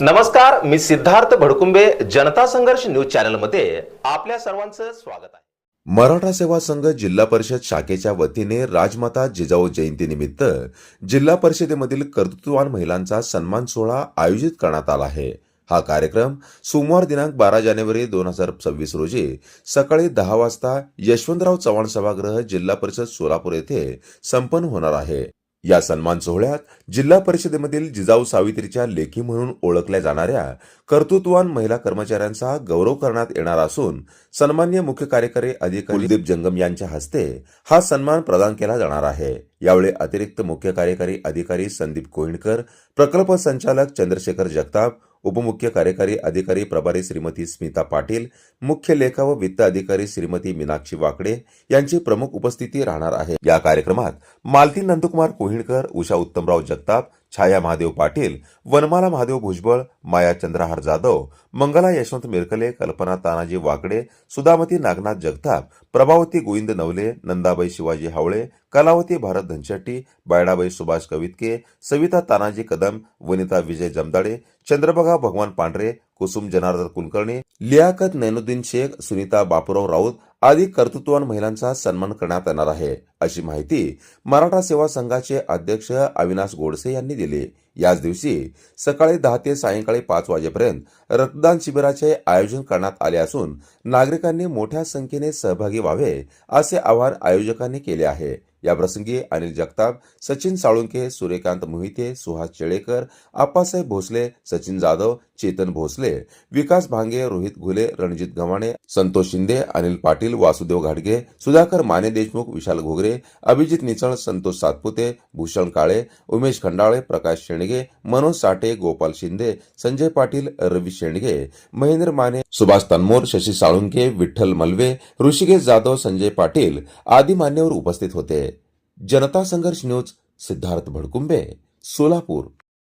नमस्कार, मी सिद्धार्थ भडकुंबे. जनता संघर्ष न्यूज चॅनलमध्ये आपल्या सर्वांचं स्वागत आहे. मराठा सेवा संघ जिल्हा परिषद शाखेच्या वतीने राजमाता जिजाऊ जयंतीनिमित्त जिल्हा परिषदेमधील कर्तृत्ववान महिलांचा सन्मान सोहळा आयोजित करण्यात आला आहे. हा कार्यक्रम सोमवार दिनांक 12 जानेवारी 2026 रोजी सकाळी 10 वाजता यशवंतराव चव्हाण सभागृह जिल्हा परिषद सोलापूर येथे संपन्न होणार आहे. या सन्मान सोहळ्यात जिल्हा परिषदेमधील जिजाऊ सावित्रीच्या लेखी म्हणून ओळखल्या जाणाऱ्या कर्तृत्ववान महिला कर्मचाऱ्यांचा गौरव करण्यात येणार असून सन्माननीय मुख्य कार्यकारी अधिकारी कुलदीप जंगम यांच्या हस्ते हा सन्मान प्रदान केला जाणार आहे. यावेळी अतिरिक्त मुख्य कार्यकारी अधिकारी संदीप कोहिणकर, प्रकल्प संचालक चंद्रशेखर जगताप, उपमुख्य कार्यकारी अधिकारी प्रभारी श्रीमती स्मिता पाटील, मुख्य लेखा व वित्त अधिकारी श्रीमती मीनाक्षी वाकडे यांची प्रमुख उपस्थिती राहणार आहे. या कार्यक्रमात मालती नंदकुमार कोहिणकर, उषा उत्तमराव जगताप, छाया महादेव पाटील, वनमाला महादेव भुजबळ, माया चंद्रहार जाधव, मंगला यशवंत मिरकले, कल्पना तानाजी वाकडे, सुधामती नागनाथ जगताप, प्रभावती गोविंद नवले, नंदाबाई शिवाजी हावळे, कलावती भारत धनशेट्टी, बायडाबाई सुभाष कवितके, सविता तानाजी कदम, वनिता विजय जमदाडे, चंद्रबगा भगवान पांढरे, कुसुम जनार्दन कुलकर्णी, लियाकत नैनुद्दीन शेख, सुनीता बापूराव राऊत आदी कर्तृत्ववान महिलांचा सन्मान करण्यात येणार आहे, अशी माहिती मराठा सेवा संघाचे अध्यक्ष अविनाश गोडसे यांनी दिली. याच दिवशी सकाळी 10 ते सायंकाळी 5 वाजेपर्यंत रक्तदान शिबिराचे आयोजन करण्यात आले असून नागरिकांनी मोठ्या संख्येने सहभागी व्हावे असे आवाहन आयोजकांनी केले आहे. याप्रसंगी अनिल जगताप, सचिन साळुंके, सूर्यकांत मोहिते, सुहास चेळेकर, आप्पासाहेब भोसले, सचिन जाधव, चेतन भोसले, विकास भांगे, रोहित घुले, रणजित गव्हाणे, संतोष शिंदे, अनिल पाटील, वासुदेव घाडगे, सुधाकर माने देशमुख, विशाल घोगरे, अभिजित निचळ, संतोष सातपुते, भूषण काळे, उमेश खंडाळे, प्रकाश शेंडगे, मनोज साठे, गोपाल शिंदे, संजय पाटील, रवी शेंडगे, महेंद्र माने, सुभाष तन्मोर, शशी साळुंके, विठ्ठल मलवे, ऋषिकेश जाधव, संजय पाटील आदी मान्यवर उपस्थित होते. जनता संघर्ष न्यूज, सिद्धार्थ भडकुंबे, सोलापूर.